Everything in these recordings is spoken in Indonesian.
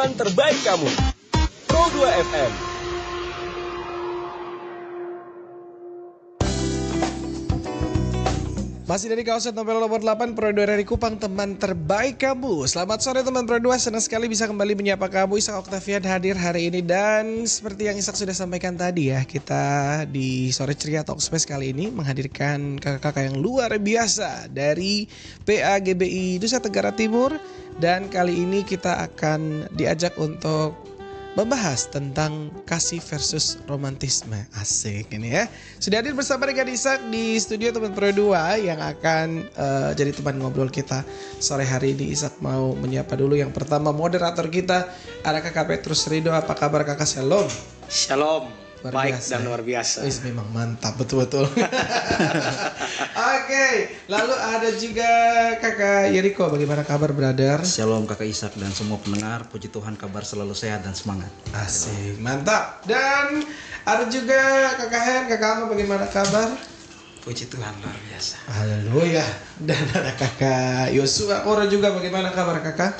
teman terbaik kamu. Pro 2 FM. Masih dari kawasan Novel nomor 8 Pro 2 dari Kupang, teman terbaik kamu. Selamat sore teman Pro 2, senang sekali bisa kembali menyapa kamu. Ishak Octavian hadir hari ini. Dan seperti yang Ishak sudah sampaikan tadi ya, kita di Sore Ceria Talk Space kali ini menghadirkan kakak-kakak yang luar biasa dari PAGBI Nusa Tenggara Timur. Dan kali ini kita akan diajak untuk membahas tentang kasih versus romantisme. Asik ini ya. Sudah hadir bersama dengan Ishak di studio teman Pro 2 yang akan jadi teman ngobrol kita sore hari ini. Ishak mau menyapa dulu yang pertama moderator kita, ada Kakak Petrus Rido. Apa kabar Kakak? Shalom. Shalom. Luar baik biasa, dan luar biasa. Memang mantap betul-betul. Oke, lalu ada juga Kakak Yeriko. Bagaimana kabar brother? Shalom Kakak Ishak dan semua pendengar. Puji Tuhan kabar selalu sehat dan semangat. Asik, mantap. Dan ada juga Kakak Hen. Kakak Ama, bagaimana kabar? Puji Tuhan luar biasa. Haleluya. Dan ada Kakak Yosua Ora juga. Bagaimana kabar Kakak?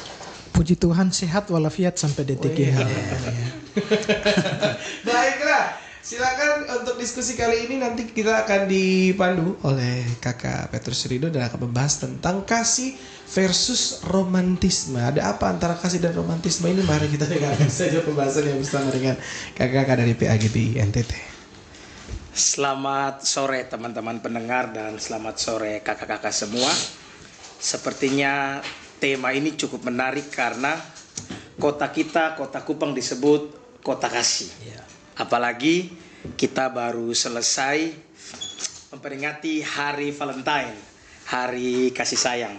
Puji Tuhan sehat walafiat sampai detik ini. Baiklah, silakan untuk diskusi kali ini nanti kita akan dipandu oleh Kakak Petrus Rido dan akan membahas tentang kasih versus romantisme. Ada apa antara kasih dan romantisme ini? Mari kita dengarkan saja pembahasan yang bersama dengan kakak-kakak dari PAGBI NTT. Selamat sore teman-teman pendengar dan selamat sore kakak-kakak semua. Sepertinya tema ini cukup menarik karena kota kita, kota Kupang disebut kota kasih. Apalagi kita baru selesai memperingati hari Valentine, hari kasih sayang,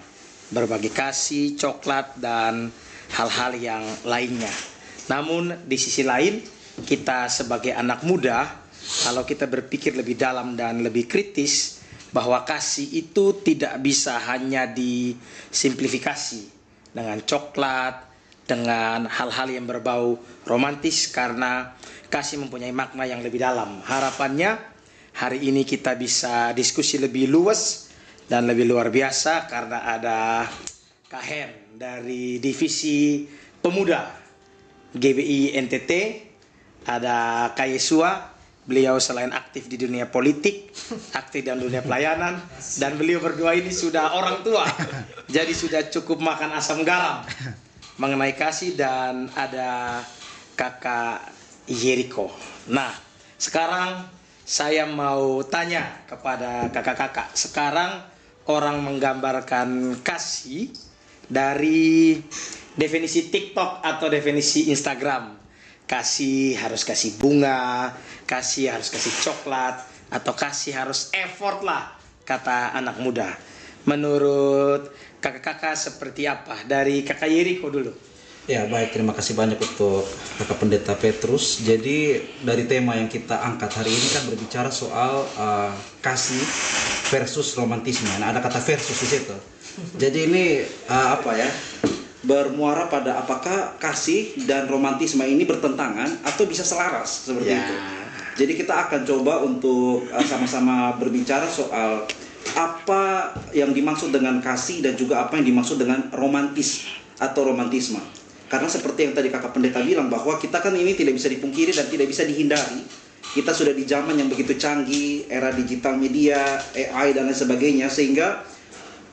berbagi kasih, coklat dan hal-hal yang lainnya. Namun di sisi lain, kita sebagai anak muda, kalau kita berpikir lebih dalam dan lebih kritis, bahwa kasih itu tidak bisa hanya disimplifikasi dengan coklat, dengan hal-hal yang berbau romantis, karena kasih mempunyai makna yang lebih dalam. Harapannya hari ini kita bisa diskusi lebih luas dan lebih luar biasa karena ada Kak Hen dari divisi pemuda GBI NTT, ada Kak Yesua. Beliau selain aktif di dunia politik, aktif dalam dunia pelayanan, dan beliau berdua ini sudah orang tua, jadi sudah cukup makan asam garam mengenai kasih. Dan ada Kakak Yeriko. Nah, sekarang saya mau tanya kepada kakak-kakak. Sekarang orang menggambarkan kasih dari definisi TikTok atau definisi Instagram. Kasih harus kasih bunga, kasih harus kasih coklat, atau kasih harus effort lah, kata anak muda. Menurut kakak-kakak seperti apa? Dari Kakak Yeriko dulu. Ya baik, terima kasih banyak untuk Kakak Pendeta Petrus. Jadi dari tema yang kita angkat hari ini kan berbicara soal kasih versus romantisme. Nah, ada kata versus di situ. Jadi ini bermuara pada apakah kasih dan romantisme ini bertentangan atau bisa selaras seperti itu. Jadi kita akan coba untuk sama-sama berbicara soal apa yang dimaksud dengan kasih dan juga apa yang dimaksud dengan romantis atau romantisme. Karena seperti yang tadi Kakak Pendeta bilang bahwa kita kan ini tidak bisa dipungkiri dan tidak bisa dihindari. Kita sudah di zaman yang begitu canggih, era digital media, AI dan lain sebagainya, sehingga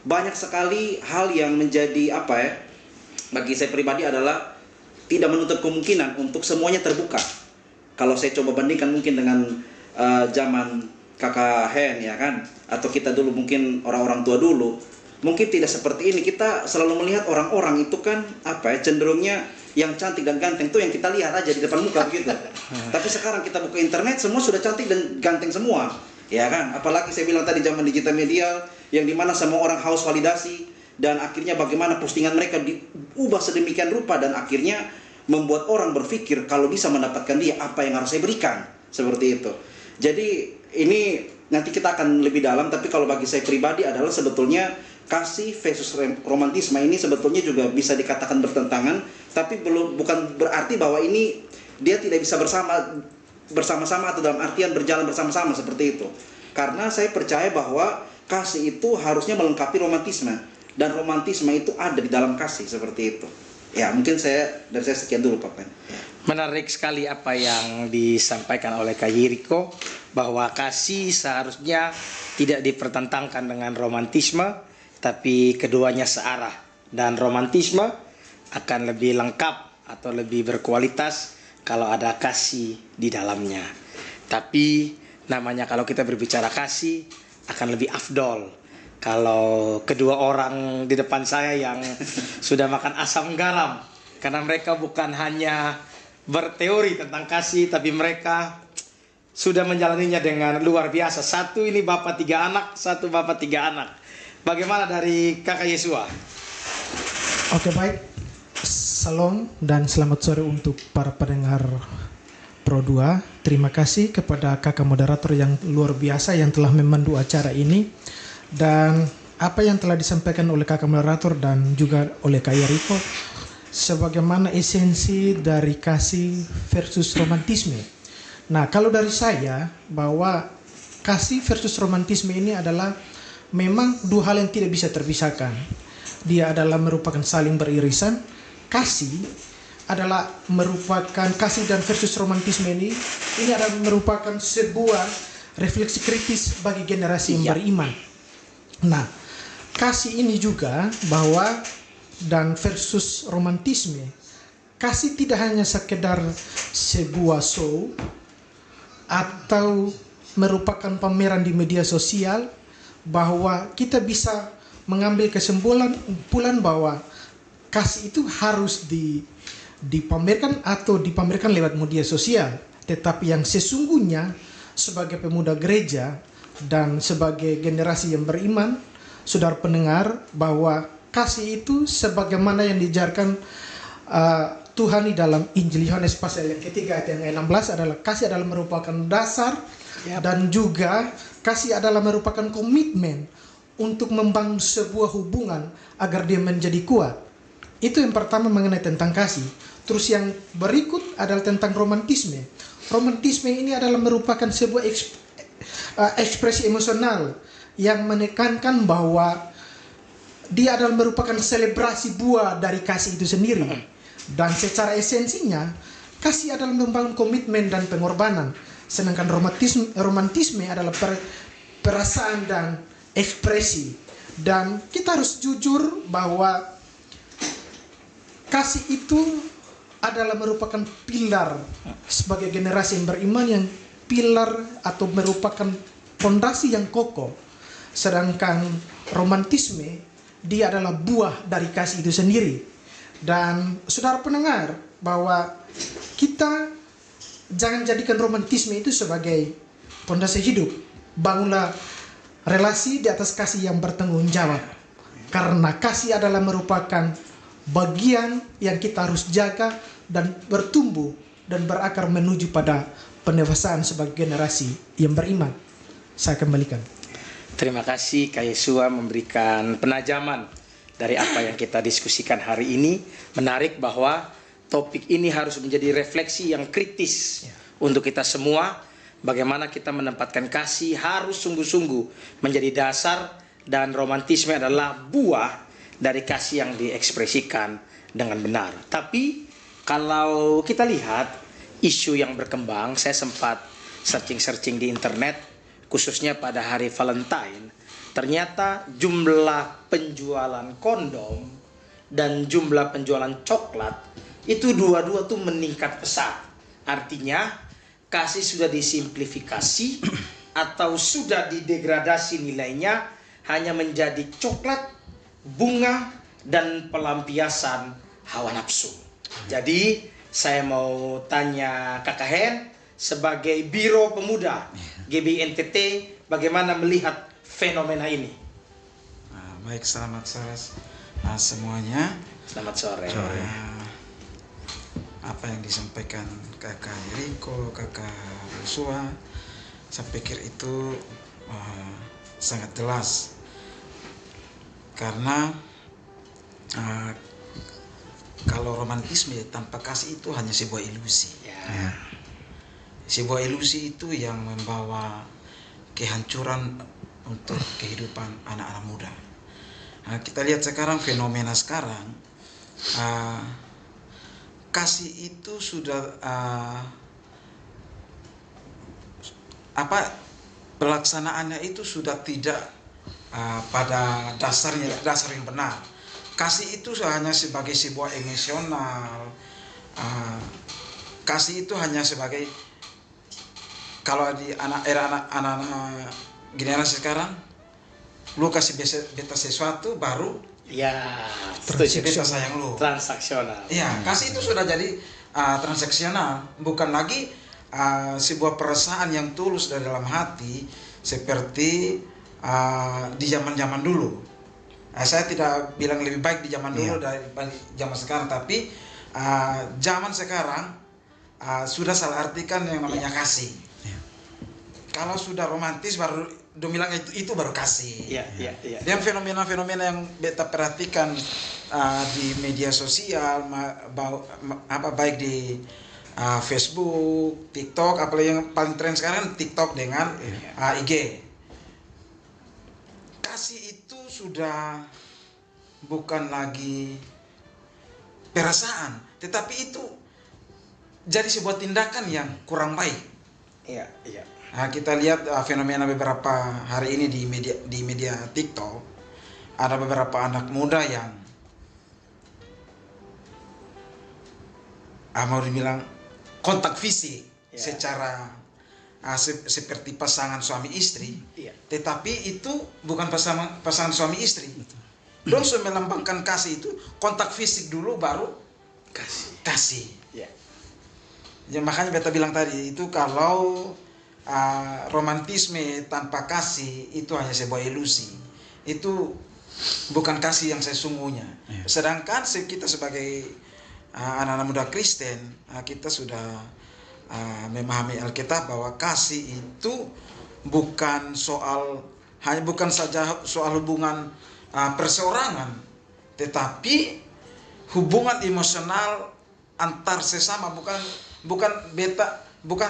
banyak sekali hal yang menjadi bagi saya pribadi adalah tidak menutup kemungkinan untuk semuanya terbuka. Kalau saya coba bandingkan mungkin dengan zaman Kakak Hen ya kan, atau kita dulu mungkin orang-orang tua dulu, mungkin tidak seperti ini. Kita selalu melihat orang-orang itu kan cenderungnya yang cantik dan ganteng itu yang kita lihat aja di depan muka begitu. Tapi sekarang kita buka internet semua sudah cantik dan ganteng semua, ya kan? Apalagi saya bilang tadi zaman digital media yang dimana semua orang haus validasi. Dan akhirnya bagaimana postingan mereka diubah sedemikian rupa dan akhirnya membuat orang berpikir kalau bisa mendapatkan dia apa yang harus saya berikan, seperti itu. Jadi ini nanti kita akan lebih dalam, tapi kalau bagi saya pribadi adalah sebetulnya kasih versus romantisme ini sebetulnya juga bisa dikatakan bertentangan, tapi bukan berarti bahwa ini dia tidak bisa bersama-sama atau dalam artian berjalan bersama-sama seperti itu. Karena saya percaya bahwa kasih itu harusnya melengkapi romantisme. Dan romantisme itu ada di dalam kasih, seperti itu. Ya mungkin dari saya sekian dulu Pak Pen. Menarik sekali apa yang disampaikan oleh Kak Yiriko, bahwa kasih seharusnya tidak dipertentangkan dengan romantisme, tapi keduanya searah, dan romantisme akan lebih lengkap atau lebih berkualitas kalau ada kasih di dalamnya. Tapi namanya kalau kita berbicara kasih akan lebih afdol kalau kedua orang di depan saya yang sudah makan asam garam, karena mereka bukan hanya berteori tentang kasih, tapi mereka sudah menjalaninya dengan luar biasa. Satu ini bapak 3 anak, satu bapak 3 anak. Bagaimana dari Kakak Yesua? Oke, baik. Salam dan selamat sore untuk para pendengar Pro 2. Terima kasih kepada kakak moderator yang luar biasa yang telah memandu acara ini. Dan apa yang telah disampaikan oleh kakak moderator dan juga oleh Kak Yiriko, sebagaimana esensi dari kasih versus romantisme. Nah, kalau dari saya, bahwa kasih versus romantisme ini adalah memang dua hal yang tidak bisa terpisahkan. Dia adalah merupakan saling beririsan. Kasih adalah merupakan, kasih dan versus romantisme ini adalah merupakan sebuah refleksi kritis bagi generasi yang beriman. Nah, kasih ini juga bahwa dan versus romantisme, kasih tidak hanya sekedar sebuah show atau merupakan pameran di media sosial, bahwa kita bisa mengambil kesimpulan bahwa kasih itu harus dipamerkan atau dipamerkan lewat media sosial. Tetapi yang sesungguhnya sebagai pemuda gereja dan sebagai generasi yang beriman, saudara pendengar, bahwa kasih itu sebagaimana yang diajarkan Tuhan di dalam Injil Yohanes pasal yang ketiga ayat yang 16 adalah kasih adalah merupakan dasar dan juga kasih adalah merupakan komitmen untuk membangun sebuah hubungan agar dia menjadi kuat. Itu yang pertama mengenai tentang kasih. Terus yang berikut adalah tentang romantisme. Romantisme ini adalah merupakan sebuah ekspresi emosional yang menekankan bahwa dia adalah merupakan selebrasi buah dari kasih itu sendiri. Dan secara esensinya, kasih adalah membangun komitmen dan pengorbanan. Sedangkan romantisme adalah perasaan dan ekspresi. Dan kita harus jujur bahwa kasih itu adalah merupakan pilar sebagai generasi yang beriman, yang pilar atau merupakan fondasi yang kokoh. Sedangkan romantisme dia adalah buah dari kasih itu sendiri. Dan saudara pendengar, bahwa kita jangan jadikan romantisme itu sebagai fondasi hidup. Bangunlah relasi di atas kasih yang bertanggung jawab. Karena kasih adalah merupakan bagian yang kita harus jaga dan bertumbuh dan berakar menuju pada pendewasaan sebagai generasi yang beriman. Saya kembalikan. Terima kasih Kak Yesua memberikan penajaman dari apa yang kita diskusikan hari ini. Menarik bahwa topik ini harus menjadi refleksi yang kritis untuk kita semua. Bagaimana kita menempatkan kasih harus sungguh-sungguh menjadi dasar, dan romantisme adalah buah dari kasih yang diekspresikan dengan benar. Tapi kalau kita lihat isu yang berkembang, saya sempat searching di internet, khususnya pada hari Valentine, ternyata jumlah penjualan kondom dan jumlah penjualan coklat itu dua-dua tuh meningkat pesat. Artinya kasih sudah disimplifikasi atau sudah didegradasi nilainya hanya menjadi coklat, bunga, dan pelampiasan hawa nafsu. Jadi saya mau tanya Kakak Hen sebagai Biro Pemuda GBI NTT, bagaimana melihat fenomena ini? Baik, selamat sore semuanya. Selamat sore. Apa yang disampaikan Kakak Yiriko, Kakak Yosua, saya pikir itu sangat jelas. Karena kalau romantisme tanpa kasih itu hanya sebuah ilusi. Sebuah ilusi itu yang membawa kehancuran untuk kehidupan anak-anak muda. Nah, kita lihat sekarang fenomena sekarang, kasih itu sudah pelaksanaannya itu sudah tidak pada dasar yang benar. Kasih itu hanya sebagai sebuah emosional. Kasih itu hanya sebagai, kalau di anak-anak generasi sekarang, lu kasih beta sesuatu baru beta sayang lu. Transaksional. Iya, kasih itu sudah jadi transaksional, bukan lagi sebuah perasaan yang tulus dari dalam hati seperti di zaman-zaman dulu. Saya tidak bilang lebih baik di zaman dulu dari zaman sekarang, tapi zaman sekarang sudah salah artikan yang namanya kasih. Kalau sudah romantis baru bilang itu baru kasih. Dan fenomena-fenomena yang beta perhatikan di media sosial, baik di Facebook, TikTok, apalagi yang paling tren sekarang TikTok dengan IG. Kasih itu sudah bukan lagi perasaan, tetapi itu jadi sebuah tindakan yang kurang baik. Kita lihat fenomena beberapa hari ini di media TikTok, ada beberapa anak muda yang mau dibilang kontak fisik secara seperti pasangan suami istri, tetapi itu bukan pasangan suami istri. Dong melambangkan kasih itu kontak fisik dulu baru kasih. Ya, makanya beta bilang tadi itu kalau romantisme tanpa kasih itu hanya sebuah ilusi. Itu bukan kasih yang sesungguhnya. Sedangkan kita sebagai anak-anak muda Kristen, kita sudah memahami Alkitab bahwa kasih itu bukan saja soal hubungan perseorangan, tetapi hubungan emosional antar sesama, bukan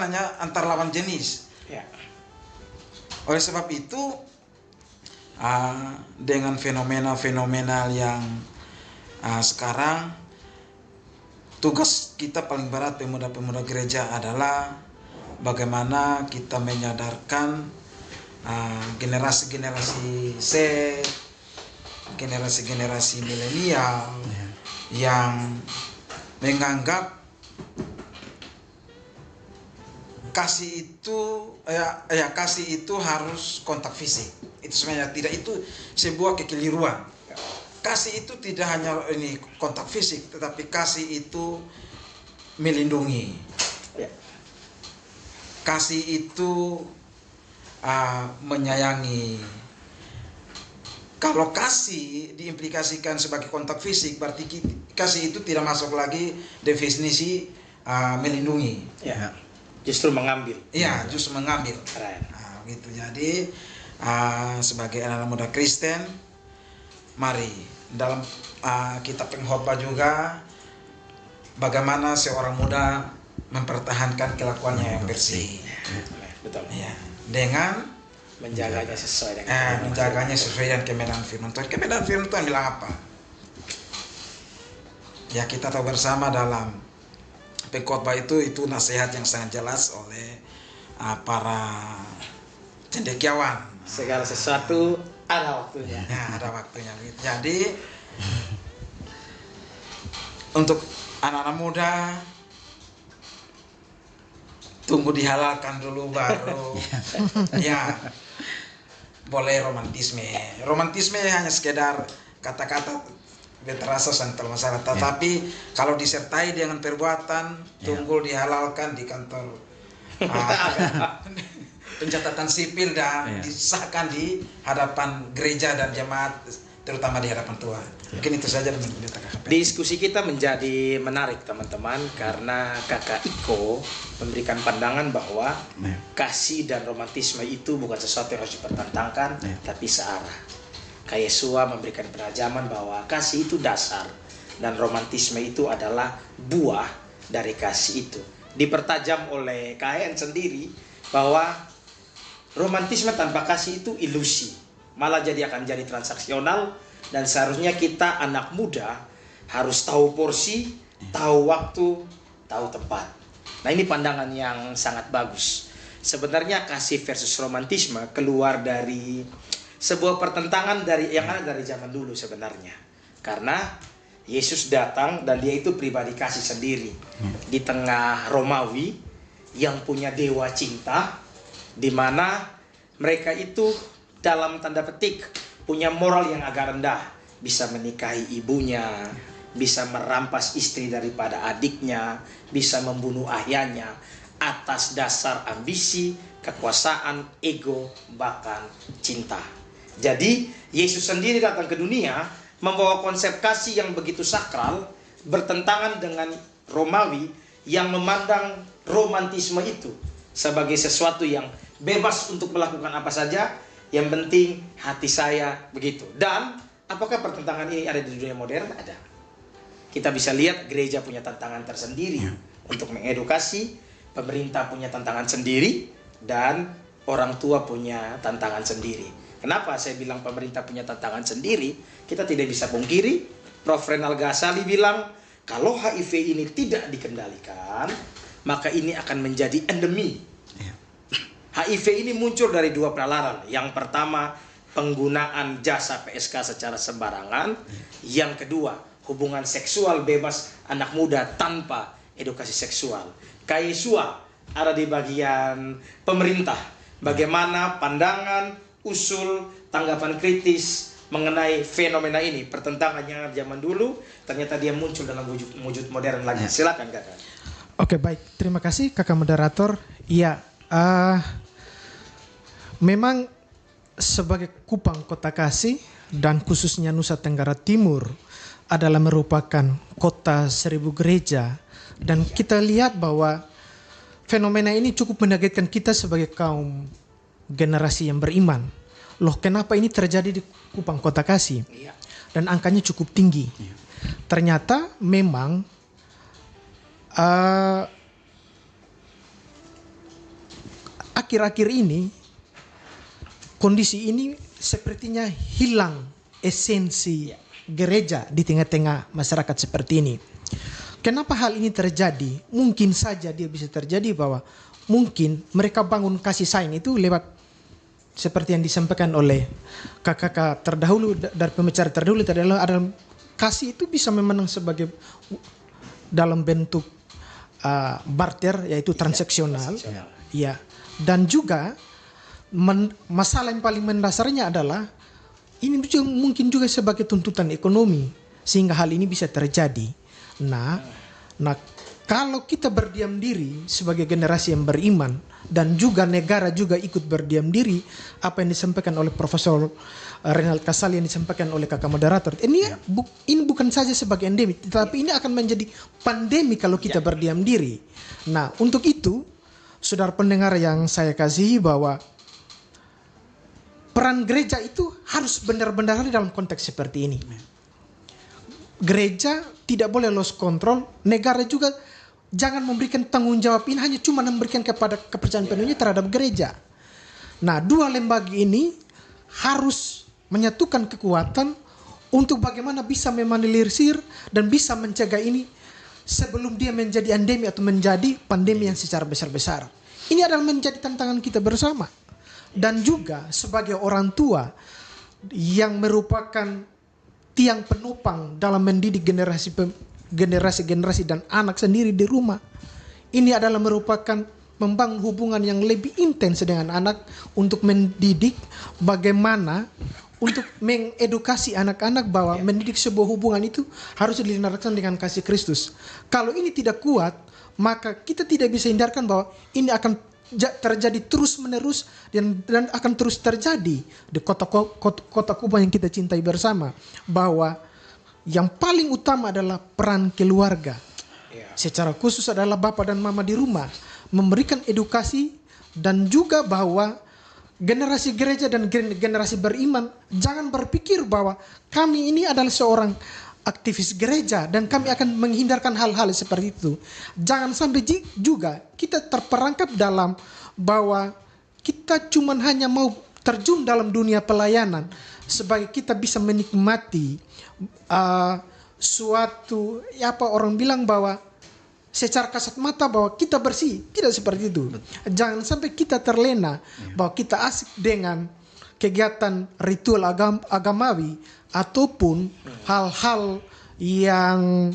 hanya antar lawan jenis. Oleh sebab itu, dengan fenomena yang sekarang, tugas kita paling berat pemuda-pemuda gereja adalah bagaimana kita menyadarkan generasi-generasi Z, generasi-generasi milenial yang menganggap kasih itu harus kontak fisik. Itu sebenarnya tidak, itu sebuah kekeliruan. Kasih itu tidak hanya kontak fisik, tetapi kasih itu melindungi. Kasih itu menyayangi. Kalau kasih diimplikasikan sebagai kontak fisik, berarti kasih itu tidak masuk lagi definisi melindungi. Justru mengambil. Iya, justru mengambil. Gitu. Jadi sebagai anak muda Kristen, mari dalam kitab pengkhotbah juga bagaimana seorang muda mempertahankan kelakuannya yang bersih. Betul. Ya, dengan menjaganya sesuai dengan kebenaran firman Tuhan. Kebenaran firman Tuhan bilang apa? Ya, kita tahu bersama dalam pengkhotbah itu nasihat yang sangat jelas oleh para cendekiawan. Segala sesuatu ada waktunya. Ya, ada waktunya. Jadi untuk anak-anak muda, tunggu dihalalkan dulu baru ya boleh romantisme. Romantisme hanya sekedar kata-kata terasa santai masalah, tetapi kalau disertai dengan perbuatan, tunggu dihalalkan di kantor pencatatan sipil dan disahkan di hadapan gereja dan jemaat, terutama di hadapan Tuhan. Mungkin itu saja dengan diskusi kita menjadi menarik teman-teman, karena Kakak Iko memberikan pandangan bahwa kasih dan romantisme itu bukan sesuatu yang harus dipertentangkan, tapi searah. Kak Yesua memberikan penajaman bahwa kasih itu dasar dan romantisme itu adalah buah dari kasih itu. Dipertajam oleh KN sendiri bahwa romantisme tanpa kasih itu ilusi, malah akan jadi transaksional, dan seharusnya kita anak muda harus tahu porsi, tahu waktu, tahu tempat. Nah, ini pandangan yang sangat bagus. Sebenarnya kasih versus romantisme keluar dari sebuah pertentangan yang ada dari zaman dulu sebenarnya. Karena Yesus datang dan dia itu pribadi kasih sendiri di tengah Romawi yang punya dewa cinta, di mana mereka itu dalam tanda petik punya moral yang agak rendah, bisa menikahi ibunya, bisa merampas istri daripada adiknya, bisa membunuh ayahnya atas dasar ambisi, kekuasaan, ego, bahkan cinta. Jadi Yesus sendiri datang ke dunia membawa konsep kasih yang begitu sakral, bertentangan dengan Romawi yang memandang romantisme itu sebagai sesuatu yang bebas untuk melakukan apa saja, yang penting hati saya begitu. Dan apakah pertentangan ini ada di dunia modern? Ada. Kita bisa lihat gereja punya tantangan tersendiri untuk mengedukasi, pemerintah punya tantangan sendiri, dan orang tua punya tantangan sendiri. Kenapa saya bilang pemerintah punya tantangan sendiri? Kita tidak bisa pungkiri, Prof. Renal Ghazali bilang, kalau HIV ini tidak dikendalikan, maka ini akan menjadi endemi. HIV ini muncul dari dua penalaran. Yang pertama, penggunaan jasa PSK secara sembarangan. Yang kedua, hubungan seksual bebas anak muda tanpa edukasi seksual. Kaisua ada di bagian pemerintah. Bagaimana pandangan, usul, tanggapan kritis mengenai fenomena ini. Pertentangannya zaman dulu, ternyata dia muncul dalam wujud modern lagi. Silakan kakak. Oke, baik. Terima kasih kakak moderator. Iya, memang sebagai Kupang Kota Kasih dan khususnya Nusa Tenggara Timur adalah merupakan kota 1000 gereja, dan kita lihat bahwa fenomena ini cukup mengagetkan kita sebagai kaum generasi yang beriman. Loh, kenapa ini terjadi di Kupang Kota Kasih? Dan angkanya cukup tinggi. Ternyata memang akhir-akhir ini kondisi ini sepertinya hilang esensi gereja di tengah-tengah masyarakat seperti ini. Kenapa hal ini terjadi? Mungkin saja dia bisa terjadi bahwa mungkin mereka bangun kasih sayang itu lewat seperti yang disampaikan oleh kakak terdahulu dari pembicara terdahulu tadi, adalah kasih itu bisa memang sebagai dalam bentuk barter, yaitu transaksional. Ya. Dan juga masalah yang paling mendasarnya adalah ini juga mungkin juga sebagai tuntutan ekonomi sehingga hal ini bisa terjadi. Nah, kalau kita berdiam diri sebagai generasi yang beriman dan juga negara juga ikut berdiam diri, apa yang disampaikan oleh Profesor Renal Ghazali, yang disampaikan oleh kakak moderator, ini bukan saja sebagai endemi, tetapi ini akan menjadi pandemi kalau kita berdiam diri. Nah, untuk itu, saudara pendengar yang saya kasihi, bahwa peran gereja itu harus benar-benar dalam konteks seperti ini. Gereja tidak boleh lost control, negara juga jangan memberikan tanggung jawab ini hanya cuma memberikan kepada kepercayaan penuhnya terhadap gereja. Nah, dua lembaga ini harus menyatukan kekuatan untuk bagaimana bisa meminimalisir dan bisa mencegah ini sebelum dia menjadi endemi atau menjadi pandemi yang secara besar-besar. Ini adalah menjadi tantangan kita bersama. Dan juga sebagai orang tua yang merupakan tiang penopang dalam mendidik generasi dan anak sendiri di rumah. Ini adalah merupakan membangun hubungan yang lebih intens dengan anak untuk mendidik bagaimana untuk mengedukasi anak-anak bahwa mendidik sebuah hubungan itu harus dilandaskan dengan kasih Kristus. Kalau ini tidak kuat, maka kita tidak bisa hindarkan bahwa ini akan terjadi terus-menerus dan akan terus terjadi di kota Kupang yang kita cintai bersama, bahwa yang paling utama adalah peran keluarga. Secara khusus adalah bapak dan mama di rumah memberikan edukasi, dan juga bahwa generasi gereja dan generasi beriman jangan berpikir bahwa kami ini adalah seorang aktivis gereja dan kami akan menghindarkan hal-hal seperti itu. Jangan sampai juga kita terperangkap dalam bahwa kita cuma hanya mau terjun dalam dunia pelayanan sebagai kita bisa menikmati suatu orang bilang bahwa secara kasat mata bahwa kita bersih, tidak seperti itu. Jangan sampai kita terlena bahwa kita asik dengan kegiatan ritual agamawi ataupun hal-hal yang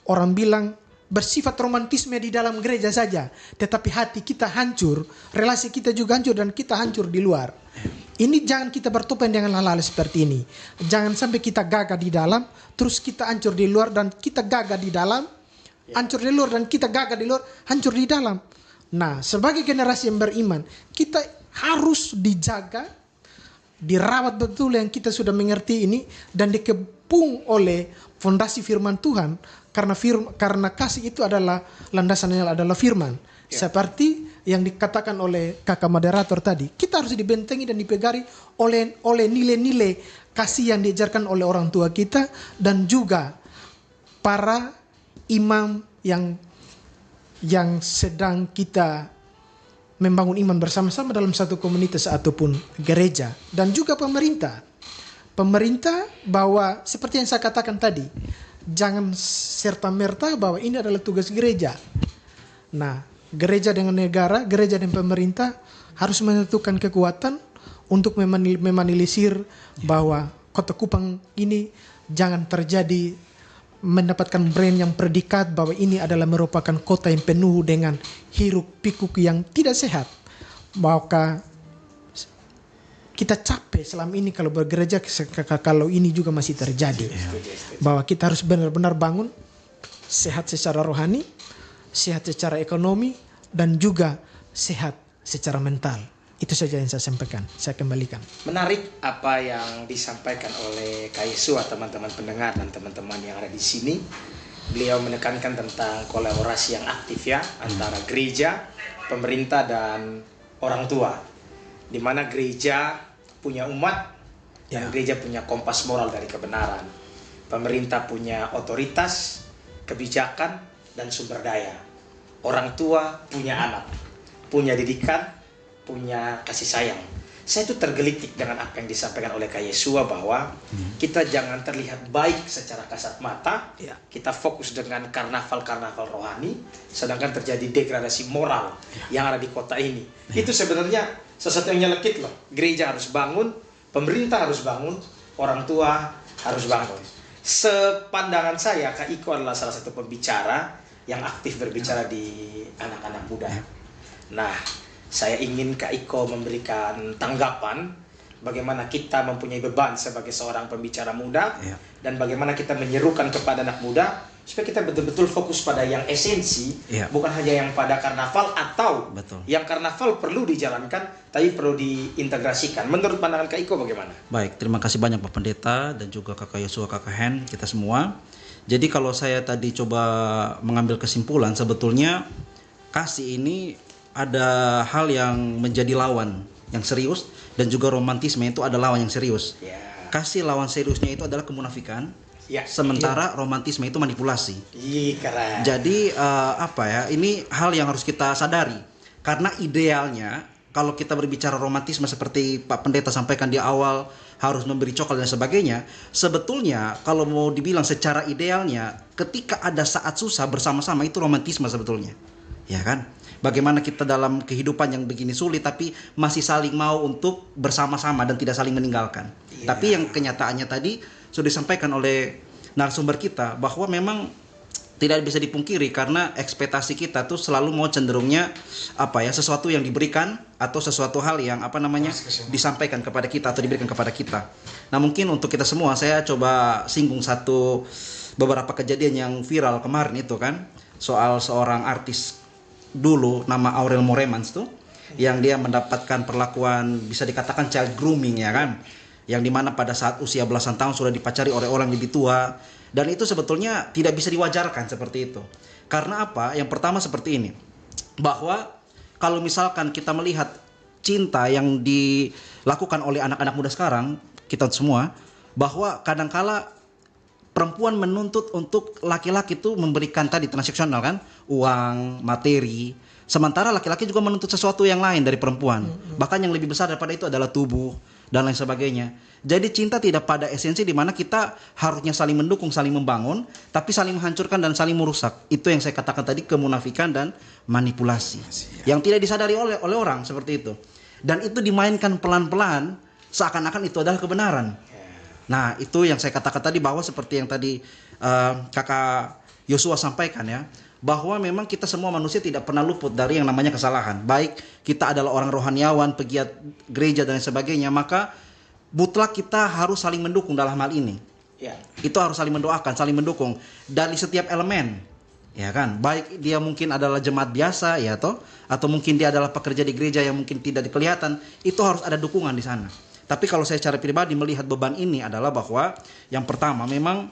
orang bilang bersifat romantisme di dalam gereja saja, tetapi hati kita hancur, relasi kita juga hancur, dan kita hancur di luar. Ini jangan kita bertopeng dengan hal-hal seperti ini. Jangan sampai kita gagah di dalam, terus kita hancur di luar, dan kita gagah di dalam, hancur di luar, dan kita gagah di luar, hancur di dalam. Nah, sebagai generasi yang beriman, kita harus dijaga, dirawat betul yang kita sudah mengerti ini, dan dikepung oleh fondasi firman Tuhan, karena kasih itu adalah landasannya adalah firman. Seperti yang dikatakan oleh kakak moderator tadi, kita harus dibentengi dan dipegari oleh nilai-nilai kasih yang diajarkan oleh orang tua kita dan juga para imam yang sedang kita membangun iman bersama-sama dalam satu komunitas ataupun gereja, dan juga pemerintah bahwa seperti yang saya katakan tadi, jangan serta-merta bahwa ini adalah tugas gereja. Nah, gereja dengan negara, gereja dan pemerintah harus menentukan kekuatan untuk memanilisir bahwa Kota Kupang ini jangan terjadi mendapatkan brand yang predikat bahwa ini adalah merupakan kota yang penuh dengan hiruk pikuk yang tidak sehat. Maka kita capek selama ini kalau bergereja, kalau ini juga masih terjadi. Bahwa kita harus benar-benar bangun sehat secara rohani, sehat secara ekonomi, dan juga sehat secara mental. Itu saja yang saya sampaikan. Saya kembalikan. Menarik apa yang disampaikan oleh Kak Yesua, teman-teman pendengar dan teman-teman yang ada di sini. Beliau menekankan tentang kolaborasi yang aktif ya antara gereja, pemerintah dan orang tua. Di mana gereja punya umat dan gereja punya kompas moral dari kebenaran. Pemerintah punya otoritas, kebijakan dan sumber daya. Orang tua punya anak, punya didikan, punya kasih sayang. Saya itu tergelitik dengan apa yang disampaikan oleh Kak Yesua bahwa kita jangan terlihat baik secara kasat mata. Kita fokus dengan karnaval-karnaval rohani, sedangkan terjadi degradasi moral yang ada di kota ini. Itu sebenarnya sesuatu yang nyelekit loh. Gereja harus bangun, pemerintah harus bangun, orang tua harus bangun. Sepandangan saya, Kak Iko adalah salah satu pembicara yang aktif berbicara di anak-anak muda. Nah, saya ingin Kak Iko memberikan tanggapan bagaimana kita mempunyai beban sebagai seorang pembicara muda dan bagaimana kita menyerukan kepada anak muda supaya kita betul-betul fokus pada yang esensi, bukan hanya yang pada karnaval atau yang karnaval perlu dijalankan tapi perlu diintegrasikan. Menurut pandangan Kak Iko bagaimana? Baik, terima kasih banyak Pak Pendeta dan juga Kakak Yesua, Kakak Hen, kita semua. Jadi kalau saya tadi coba mengambil kesimpulan, sebetulnya kasih ini ada hal yang menjadi lawan yang serius, dan juga romantisme itu ada lawan yang serius. Kasih lawan seriusnya itu adalah kemunafikan, sementara romantisme itu manipulasi. Keren. Jadi ini hal yang harus kita sadari, karena idealnya kalau kita berbicara romantisme seperti Pak Pendeta sampaikan di awal, harus memberi coklat dan sebagainya. Sebetulnya kalau mau dibilang secara idealnya, ketika ada saat susah bersama-sama, itu romantisme sebetulnya. Ya kan? Bagaimana kita dalam kehidupan yang begini sulit tapi masih saling mau untuk bersama-sama dan tidak saling meninggalkan. Tapi yang kenyataannya tadi sudah disampaikan oleh narasumber kita bahwa memang tidak bisa dipungkiri karena ekspektasi kita tuh selalu mau cenderungnya sesuatu yang diberikan atau sesuatu hal yang disampaikan kepada kita atau diberikan kepada kita. Nah, mungkin untuk kita semua saya coba singgung beberapa kejadian yang viral kemarin itu kan, soal seorang artis dulu nama Aurel Moremans tuh yang dia mendapatkan perlakuan bisa dikatakan child grooming ya kan, yang dimana pada saat usia belasan tahun sudah dipacari oleh orang lebih tua. Dan itu sebetulnya tidak bisa diwajarkan seperti itu. Karena apa? Yang pertama seperti ini, bahwa kalau misalkan kita melihat cinta yang dilakukan oleh anak-anak muda sekarang, kita semua, bahwa kadangkala perempuan menuntut untuk laki-laki itu memberikan tadi transaksional kan, uang, materi. Sementara laki-laki juga menuntut sesuatu yang lain dari perempuan. Bahkan yang lebih besar daripada itu adalah tubuh dan lain sebagainya. Jadi cinta tidak pada esensi di mana kita harusnya saling mendukung, saling membangun, tapi saling menghancurkan dan saling merusak. Itu yang saya katakan tadi, kemunafikan dan manipulasi. Yang tidak disadari oleh orang seperti itu. Dan itu dimainkan pelan-pelan seakan-akan itu adalah kebenaran. Nah, itu yang saya katakan tadi, bahwa seperti yang tadi Kakak Yosua sampaikan ya, bahwa memang kita semua manusia tidak pernah luput dari yang namanya kesalahan. Baik kita adalah orang rohaniawan, pegiat gereja dan sebagainya, maka mutlak kita harus saling mendukung dalam hal ini. Ya. Itu harus saling mendoakan, saling mendukung dari setiap elemen. Ya kan? Baik dia mungkin adalah jemaat biasa ya toh, atau mungkin dia adalah pekerja di gereja yang mungkin tidak kelihatan, itu harus ada dukungan di sana. Tapi kalau saya secara pribadi melihat beban ini adalah bahwa yang pertama memang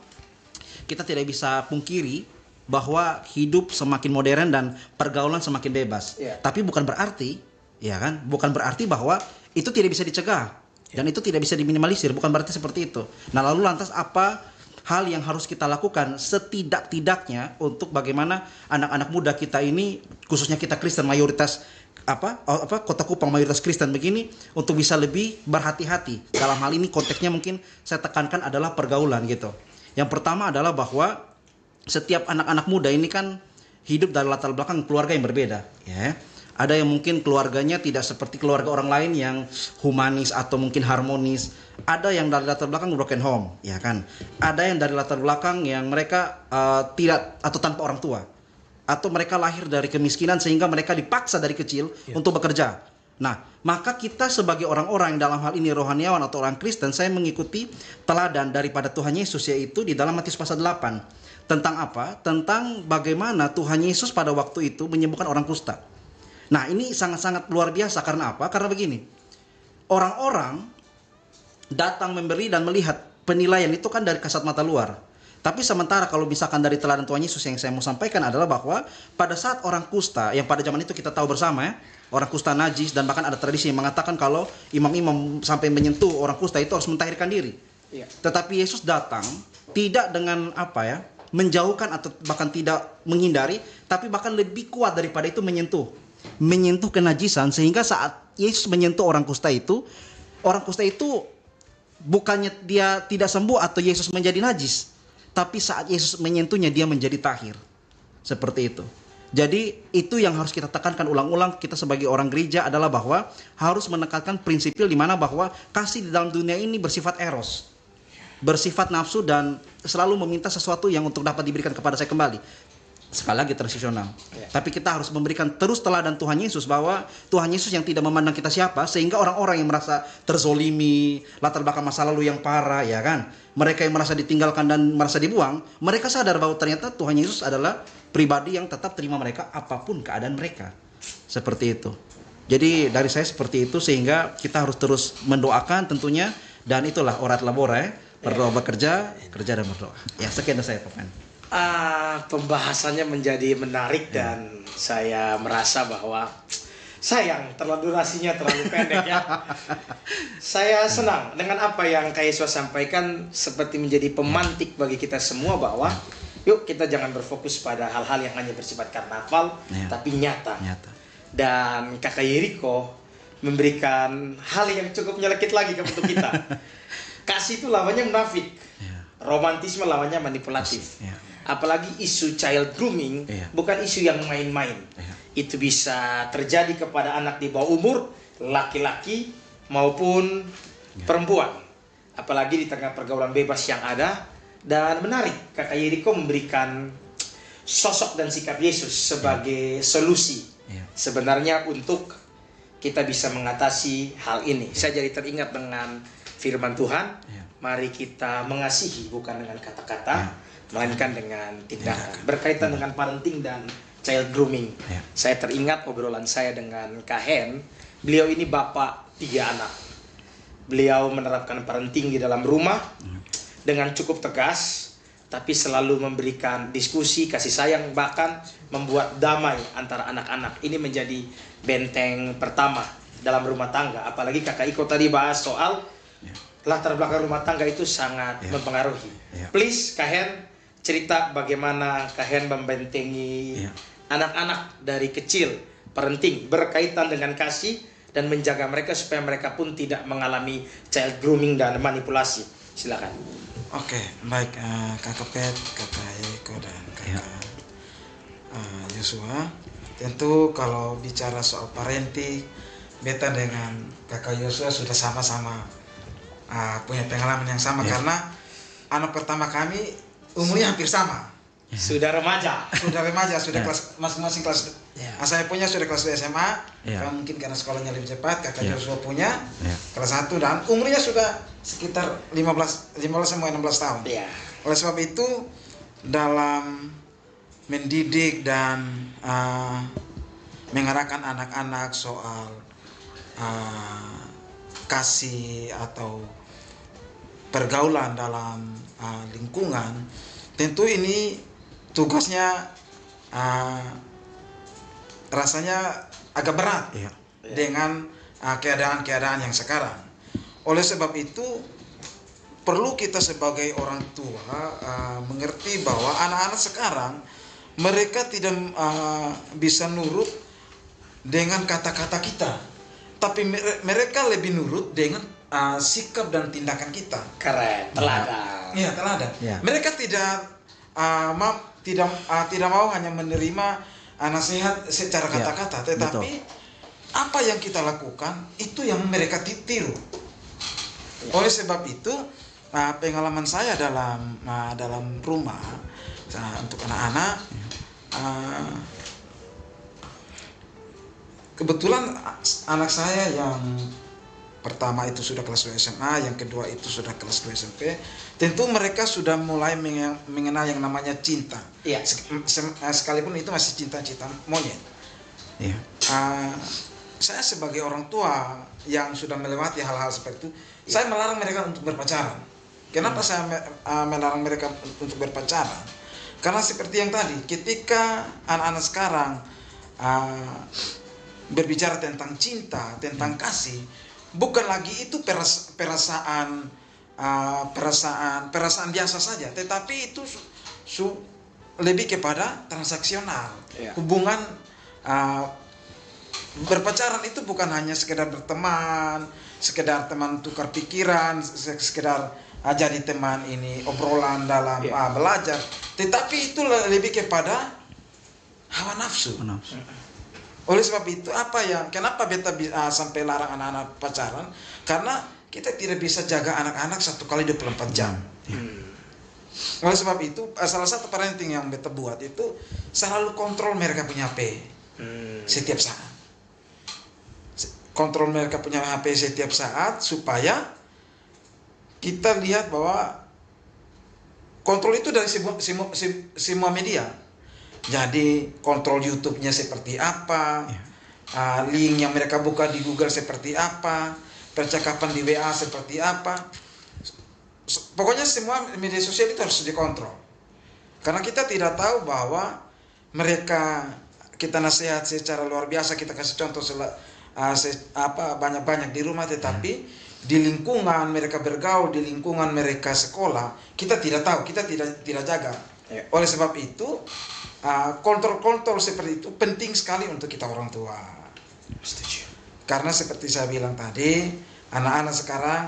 kita tidak bisa pungkiri bahwa hidup semakin modern dan pergaulan semakin bebas. Tapi bukan berarti, ya kan? Bukan berarti bahwa itu tidak bisa dicegah dan itu tidak bisa diminimalisir. Bukan berarti seperti itu. Nah, lalu lantas apa hal yang harus kita lakukan setidak-tidaknya untuk bagaimana anak-anak muda kita ini, khususnya kita Kristen mayoritas Kota Kupang mayoritas Kristen begini, untuk bisa lebih berhati-hati. Dalam hal ini konteksnya mungkin saya tekankan adalah pergaulan gitu. Yang pertama adalah bahwa setiap anak-anak muda ini kan hidup dari latar belakang keluarga yang berbeda, ya. Ada yang mungkin keluarganya tidak seperti keluarga orang lain yang humanis atau mungkin harmonis. Ada yang dari latar belakang broken home, ya kan. Ada yang dari latar belakang yang mereka tidak atau tanpa orang tua, atau mereka lahir dari kemiskinan sehingga mereka dipaksa dari kecil untuk bekerja. Nah, maka kita sebagai orang-orang yang dalam hal ini rohaniawan atau orang Kristen, saya mengikuti teladan daripada Tuhan Yesus, yaitu di dalam Matius pasal 8. Tentang apa? Tentang bagaimana Tuhan Yesus pada waktu itu menyembuhkan orang kusta. Nah, ini sangat-sangat luar biasa. Karena apa? Karena begini, orang-orang datang memberi dan melihat penilaian itu kan dari kasat mata luar. Tapi sementara kalau misalkan dari teladan Tuhan Yesus yang saya mau sampaikan adalah bahwa pada saat orang kusta, yang pada zaman itu kita tahu bersama ya, orang kusta najis, dan bahkan ada tradisi yang mengatakan kalau imam-imam sampai menyentuh orang kusta itu harus mentahirkan diri. Tetapi Yesus datang tidak dengan menjauhkan atau bahkan tidak menghindari, tapi bahkan lebih kuat daripada itu, menyentuh kenajisan, sehingga saat Yesus menyentuh orang kusta itu bukannya dia tidak sembuh atau Yesus menjadi najis, tapi saat Yesus menyentuhnya dia menjadi tahir. Seperti itu. Jadi itu yang harus kita tekankan ulang-ulang, kita sebagai orang gereja, adalah bahwa harus menekankan prinsipil di mana bahwa kasih di dalam dunia ini bersifat eros, bersifat nafsu, dan selalu meminta sesuatu yang untuk dapat diberikan kepada saya kembali. Sekali lagi transisional. Tapi kita harus memberikan terus teladan Tuhan Yesus, bahwa Tuhan Yesus yang tidak memandang kita siapa, sehingga orang-orang yang merasa terzolimi, latar belakang masa lalu yang parah, ya kan, mereka yang merasa ditinggalkan dan merasa dibuang, mereka sadar bahwa ternyata Tuhan Yesus adalah pribadi yang tetap terima mereka apapun keadaan mereka. Seperti itu. Jadi dari saya seperti itu, sehingga kita harus terus mendoakan tentunya, dan itulah orat labora, berdoa bekerja, kerja dan berdoa. Ya, sekian dari saya, Pak Men. Pembahasannya menjadi menarik dan saya merasa bahwa sayang durasinya terlalu pendek ya. Saya senang dengan apa yang Kak Yesua sampaikan, seperti menjadi pemantik bagi kita semua bahwa yuk kita jangan berfokus pada hal-hal yang hanya bersifat karnaval, tapi nyata. Dan Kakak Yeriko memberikan hal yang cukup nyelekit lagi untuk kita. Kasih itu lawannya munafik, romantisme lawannya manipulatif. Apalagi isu child grooming bukan isu yang main-main. Itu bisa terjadi kepada anak di bawah umur, laki-laki maupun perempuan. Apalagi di tengah pergaulan bebas yang ada. Dan menarik, Kakak Yeriko memberikan sosok dan sikap Yesus sebagai solusi sebenarnya untuk kita bisa mengatasi hal ini. Saya jadi teringat dengan firman Tuhan, mari kita mengasihi bukan dengan kata-kata, melainkan dengan tindakan. Berkaitan dengan parenting dan child grooming, saya teringat obrolan saya dengan Kak Hen. Beliau ini bapak 3 anak. Beliau menerapkan parenting di dalam rumah dengan cukup tegas, tapi selalu memberikan diskusi, kasih sayang, bahkan membuat damai antara anak-anak. Ini menjadi benteng pertama dalam rumah tangga. Apalagi Kakak Iko tadi bahas soal latar belakang rumah tangga itu sangat mempengaruhi. Please Kak Hen, cerita bagaimana Kak Hen membentengi anak-anak dari kecil, parenting berkaitan dengan kasih dan menjaga mereka supaya mereka pun tidak mengalami child grooming dan manipulasi. Silakan. Oke, baik, Kakak Pet, Kakak Eko dan Kakak Yosua. Tentu kalau bicara soal parenting, beta dengan Kakak Yosua sudah sama-sama punya pengalaman yang sama karena anak pertama kami umurnya hampir sama. Sudah remaja. Sudah kelas masing-masing kelas. Saya punya sudah kelas 2 SMA. Mungkin karena sekolahnya lebih cepat, Kakak Yosua punya kelas 1 dan umurnya sudah sekitar 15 sampai 16 tahun. Oleh sebab itu dalam mendidik dan mengarahkan anak-anak soal kasih atau pergaulan dalam lingkungan, tentu ini tugasnya rasanya agak berat dengan keadaan-keadaan yang sekarang. Oleh sebab itu perlu kita sebagai orang tua mengerti bahwa anak-anak sekarang mereka tidak bisa nurut dengan kata-kata kita, tapi mereka lebih nurut dengan sikap dan tindakan kita. Keren, teladan. Iya, teladan. Mereka tidak mau hanya menerima nasihat secara kata-kata, tetapi apa yang kita lakukan itu yang mereka tiru. Oleh sebab itu pengalaman saya dalam rumah untuk anak-anak, kebetulan anak saya yang pertama itu sudah kelas 2 SMA, yang kedua itu sudah kelas 2 SMP. Tentu mereka sudah mulai mengenal yang namanya cinta. Sekalipun itu masih cinta-cinta monyet. Saya sebagai orang tua yang sudah melewati hal-hal seperti itu, saya melarang mereka untuk berpacaran. Kenapa saya melarang mereka untuk berpacaran? Karena seperti yang tadi, ketika anak-anak sekarang berbicara tentang cinta, tentang kasih, bukan lagi itu perasaan biasa saja, tetapi itu lebih kepada transaksional. Hubungan berpacaran itu bukan hanya sekedar berteman, sekedar teman tukar pikiran, sekedar jadi teman ini obrolan dalam belajar, tetapi itu lebih kepada hawa nafsu. Oleh sebab itu kenapa beta sampai larang anak-anak pacaran? Karena kita tidak bisa jaga anak-anak 1 kali 24 jam. Oleh sebab itu salah satu parenting yang beta buat itu selalu kontrol mereka punya HP setiap saat. Kontrol mereka punya HP setiap saat supaya kita lihat bahwa kontrol itu dari semua media. Jadi kontrol YouTube-nya seperti apa, link yang mereka buka di Google seperti apa, percakapan di WA seperti apa. Pokoknya semua media sosial itu harus dikontrol. Karena kita tidak tahu bahwa kita nasihat secara luar biasa, kita kasih contoh banyak-banyak di rumah, tetapi di lingkungan mereka bergaul, di lingkungan mereka sekolah, kita tidak tahu, kita tidak jaga. Oleh sebab itu kontrol-kontrol seperti itu penting sekali untuk kita orang tua. Setuju. Karena seperti saya bilang tadi, anak-anak sekarang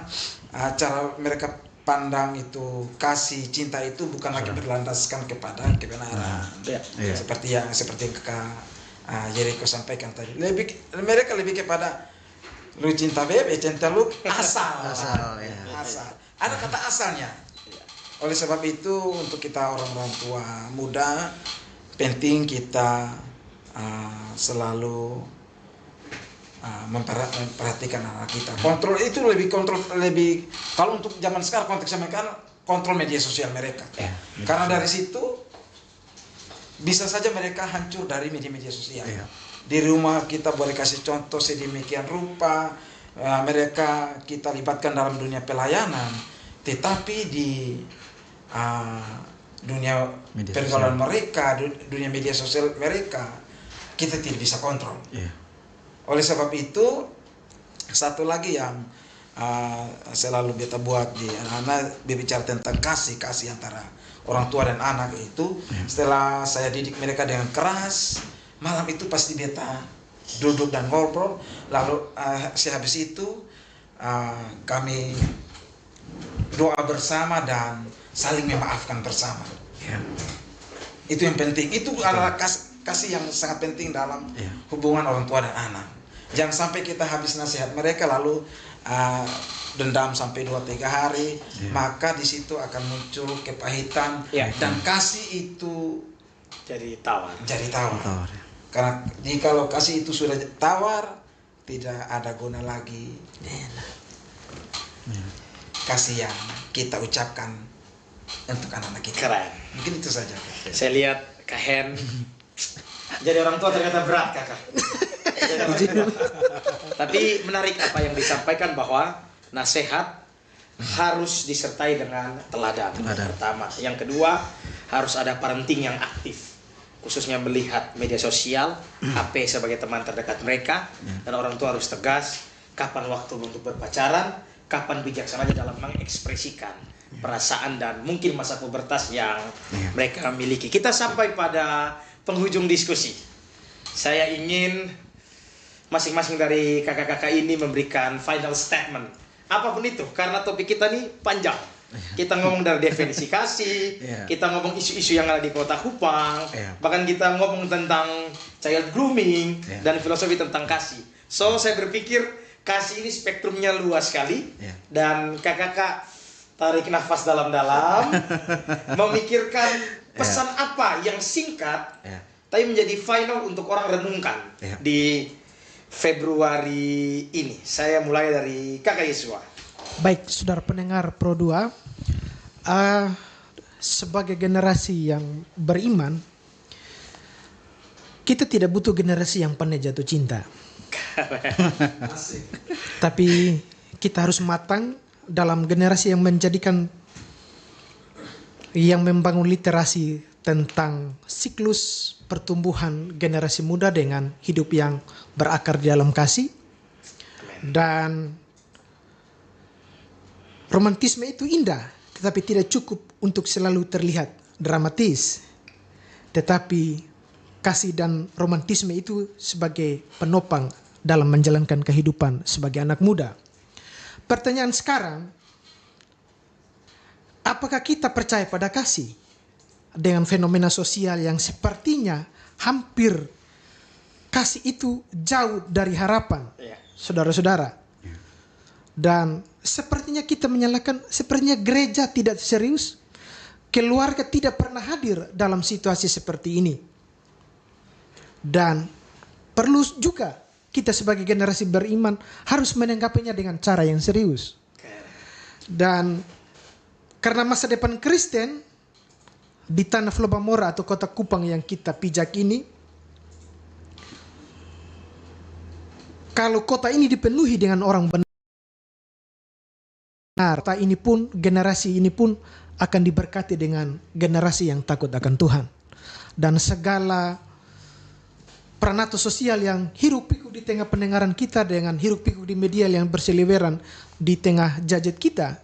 cara mereka pandang itu kasih cinta itu bukan lagi berlandaskan kepada kebenaran. Seperti yang Kakak Jericho sampaikan tadi. Mereka lebih kepada lu cinta bebe, cinta lu asal. Ada kata asalnya. Oleh sebab itu untuk kita orang-orang tua muda penting kita selalu memperhatikan anak kita. Kontrol itu lebih kalau untuk zaman sekarang konteksnya mereka kontrol media sosial mereka. Karena dari situ bisa saja mereka hancur dari media sosial. Di rumah kita boleh kasih contoh sedemikian rupa, mereka kita libatkan dalam dunia pelayanan, tetapi di dunia pergaulan mereka, dunia media sosial mereka, kita tidak bisa kontrol. Oleh sebab itu, satu lagi yang selalu kita buat di anak-anak berbicara tentang kasih antara orang tua dan anak itu, setelah saya didik mereka dengan keras, malam itu pasti beta duduk dan ngobrol, lalu sehabis itu kami doa bersama dan saling memaafkan bersama. Ya. Itu yang penting. Itu adalah kasih yang sangat penting dalam hubungan orang tua dan anak. Jangan sampai kita habis nasihat mereka lalu dendam sampai 2-3 hari, maka di situ akan muncul kepahitan dan kasih itu Jadi tawar. Tawar, ya. Karena jikalau kasih itu sudah tawar, tidak ada guna lagi kasih yang kita ucapkan untuk anak-anak kita. Keren. Mungkin itu saja. Saya lihat Kak Hen jadi orang tua ternyata berat, Kakak. Tapi menarik apa yang disampaikan bahwa nasihat harus disertai dengan teladan. Pertama, yang kedua harus ada parenting yang aktif, khususnya melihat media sosial, HP sebagai teman terdekat mereka, dan orang tua harus tegas kapan waktu untuk berpacaran, kapan bijaksananya dalam mengekspresikan perasaan dan mungkin masa pubertas yang mereka miliki. Kita sampai pada penghujung diskusi. Saya ingin masing-masing dari kakak-kakak ini memberikan final statement. Apapun itu, karena topik kita nih panjang. Kita ngomong dari definisi kasih, kita ngomong isu-isu yang ada di Kota Kupang, bahkan kita ngomong tentang child grooming dan filosofi tentang kasih. So, saya berpikir kasih ini spektrumnya luas sekali, dan kakak-kakak tarik nafas dalam-dalam, memikirkan pesan apa yang singkat, tapi menjadi final untuk orang renungkan di Februari ini. Saya mulai dari Kakak Yesua. Baik, saudara pendengar Pro 2, sebagai generasi yang beriman, kita tidak butuh generasi yang pandai jatuh cinta. Tapi kita harus matang dalam generasi yang membangun literasi tentang siklus pertumbuhan generasi muda dengan hidup yang berakar di dalam kasih. Dan romantisme itu indah, tetapi tidak cukup untuk selalu terlihat dramatis. Tetapi kasih dan romantisme itu sebagai penopang dalam menjalankan kehidupan sebagai anak muda. Pertanyaan sekarang, apakah kita percaya pada kasih dengan fenomena sosial yang sepertinya hampir kasih itu jauh dari harapan, saudara-saudara? Dan sepertinya kita menyalahkan, sepertinya gereja tidak serius, keluarga tidak pernah hadir dalam situasi seperti ini. Dan perlu juga kita sebagai generasi beriman harus menanggapinya dengan cara yang serius. Dan karena masa depan Kristen di tanah Flobamora atau kota Kupang yang kita pijak ini, kalau kota ini dipenuhi dengan orang benar, kota ini pun, generasi ini pun akan diberkati dengan generasi yang takut akan Tuhan. Dan segala peranata sosial yang hiruk pikuk di tengah pendengaran kita dengan hiruk pikuk di media yang berseliweran di tengah gadget kita,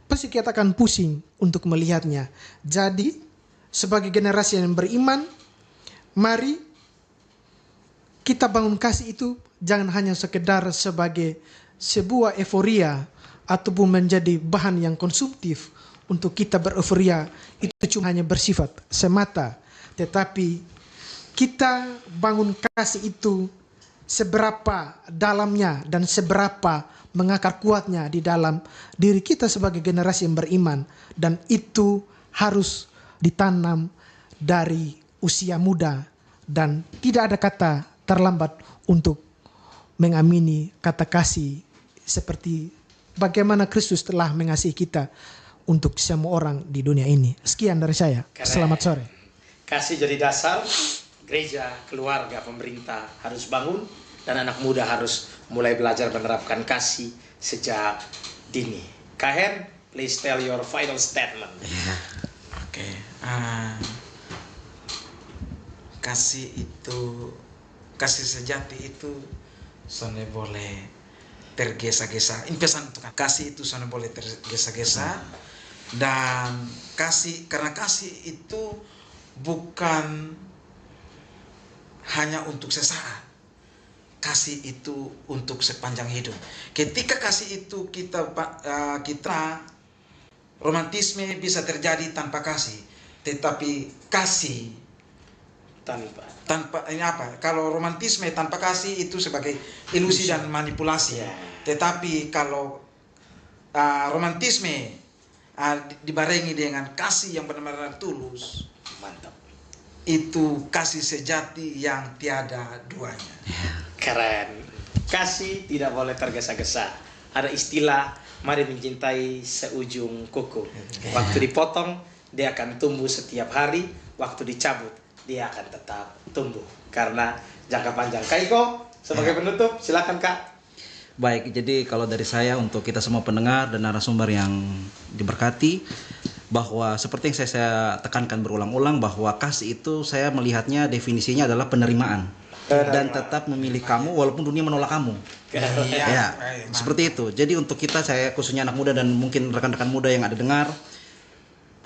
pasti kita akan pusing untuk melihatnya. Jadi sebagai generasi yang beriman, mari kita bangun kasih itu jangan hanya sekedar sebagai sebuah euforia ataupun menjadi bahan yang konsumtif untuk kita bereforia. Itu cuma hanya bersifat semata, tetapi kita bangun kasih itu seberapa dalamnya dan seberapa mengakar kuatnya di dalam diri kita sebagai generasi yang beriman. Dan itu harus ditanam dari usia muda. Dan tidak ada kata terlambat untuk mengamini kata kasih seperti bagaimana Kristus telah mengasihi kita untuk semua orang di dunia ini. Sekian dari saya. Selamat sore. Kasih jadi dasar. Gereja, keluarga, pemerintah harus bangun, dan anak muda harus mulai belajar menerapkan kasih sejak dini. Kak Hen, please tell your final statement. Oke. Kasih sejati itu soalnya boleh tergesa-gesa. Ini pesan untuk kasih itu soalnya boleh tergesa-gesa. Dan karena kasih itu bukan hanya untuk sesaat, kasih itu untuk sepanjang hidup. Ketika kasih itu kita romantisme bisa terjadi tanpa kasih, tetapi kasih tanpa ini apa? Kalau romantisme tanpa kasih itu sebagai ilusi dan manipulasi. Tetapi kalau romantisme dibarengi dengan kasih yang benar-benar tulus, Mantap. itu kasih sejati yang tiada duanya. Keren. Kasih tidak boleh tergesa-gesa. Ada istilah, mari mencintai seujung kuku. Waktu dipotong, dia akan tumbuh setiap hari. Waktu dicabut, dia akan tetap tumbuh. Karena jangka panjang. Kak Iko, sebagai penutup, silakan Kak. Baik, jadi kalau dari saya untuk kita semua pendengar dan narasumber yang diberkati, bahwa seperti yang saya tekankan berulang-ulang, bahwa kasih itu saya melihatnya definisinya adalah penerimaan. Dan tetap memilih kamu walaupun dunia menolak kamu. Ya, seperti itu. Jadi untuk kita, saya khususnya anak muda dan mungkin rekan-rekan muda yang ada dengar,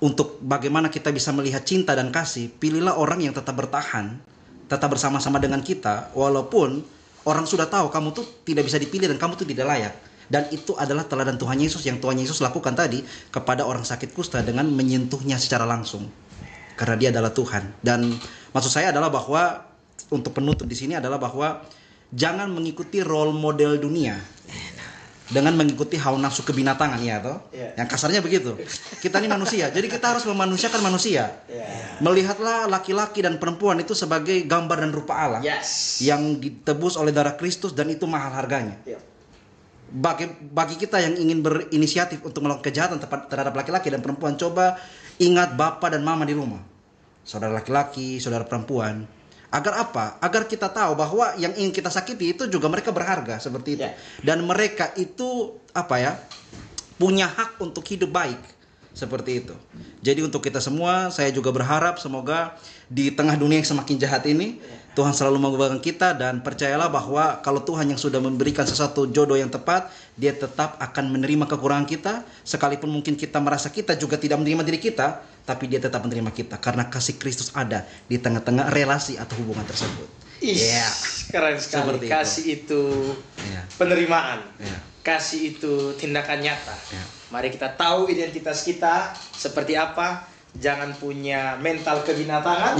untuk bagaimana kita bisa melihat cinta dan kasih, pilihlah orang yang tetap bertahan, tetap bersama-sama dengan kita, walaupun orang sudah tahu kamu tuh tidak bisa dipilih dan kamu tuh tidak layak. Dan itu adalah teladan Tuhan Yesus yang Tuhan Yesus lakukan tadi kepada orang sakit kusta dengan menyentuhnya secara langsung. Karena dia adalah Tuhan. Dan maksud saya adalah bahwa untuk penutup di sini adalah bahwa jangan mengikuti role model dunia dengan mengikuti hawa nafsu kebinatangan, ya toh? Yang kasarnya begitu. Kita ini manusia, jadi kita harus memanusiakan manusia. Melihatlah laki-laki dan perempuan itu sebagai gambar dan rupa Allah yang ditebus oleh darah Kristus dan itu mahal harganya. Bagi kita yang ingin berinisiatif untuk melakukan kejahatan terhadap laki-laki dan perempuan, coba ingat bapak dan mama di rumah, saudara laki-laki, saudara perempuan. Agar apa? Agar kita tahu bahwa yang ingin kita sakiti itu juga mereka berharga seperti itu. Dan mereka itu punya hak untuk hidup baik seperti itu. Jadi untuk kita semua, saya juga berharap semoga di tengah dunia yang semakin jahat ini, Tuhan selalu mengubahkan kita, dan percayalah bahwa kalau Tuhan yang sudah memberikan sesuatu jodoh yang tepat, dia tetap akan menerima kekurangan kita, sekalipun mungkin kita merasa kita juga tidak menerima diri kita, tapi dia tetap menerima kita karena kasih Kristus ada di tengah-tengah relasi atau hubungan tersebut. Keren sekali. Seperti kasih itu penerimaan. Kasih itu tindakan nyata. Mari kita tahu identitas kita seperti apa. Jangan punya mental kebinatangan,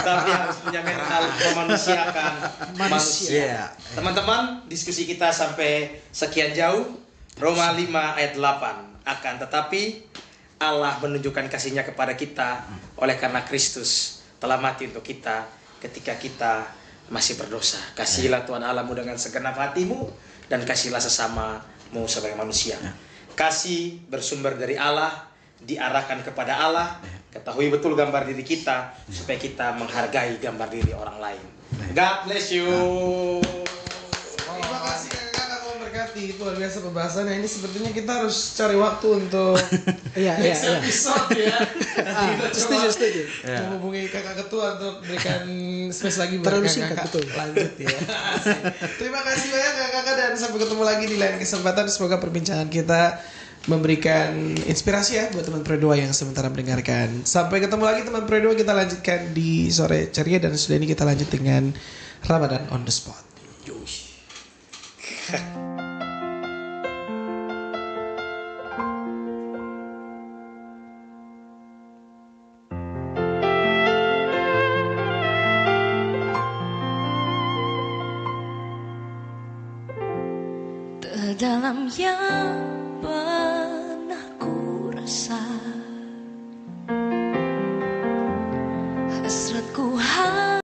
tapi harus punya mental memanusiakan manusia. Teman-teman, diskusi kita sampai sekian jauh. Roma 5 ayat 8. Akan tetapi Allah menunjukkan kasih-Nya kepada kita oleh karena Kristus telah mati untuk kita ketika kita masih berdosa. Kasihilah Tuhan Allahmu dengan segenap hatimu dan kasihlah sesamamu sebagai manusia. Kasih bersumber dari Allah, diarahkan kepada Allah. Ketahui betul gambar diri kita supaya kita menghargai gambar diri orang lain. God bless you. Terima kasih kakak memberkati. Itu luar biasa pembahasannya. Ini sepertinya kita harus cari waktu untuk next episode ya. Setuju. Menghubungi kakak ketua untuk berikan space lagi buat kakak. Lanjut ya. Terima kasih banyak kakak, dan sampai ketemu lagi di lain kesempatan. Semoga perbincangan kita memberikan inspirasi ya buat teman Pro 2 yang sementara mendengarkan. Sampai ketemu lagi teman Pro 2, kita lanjutkan di sore ceria, dan sudah ini kita lanjut dengan Ramadan on the spot. Dalam yang pernah ku rasa, hasratku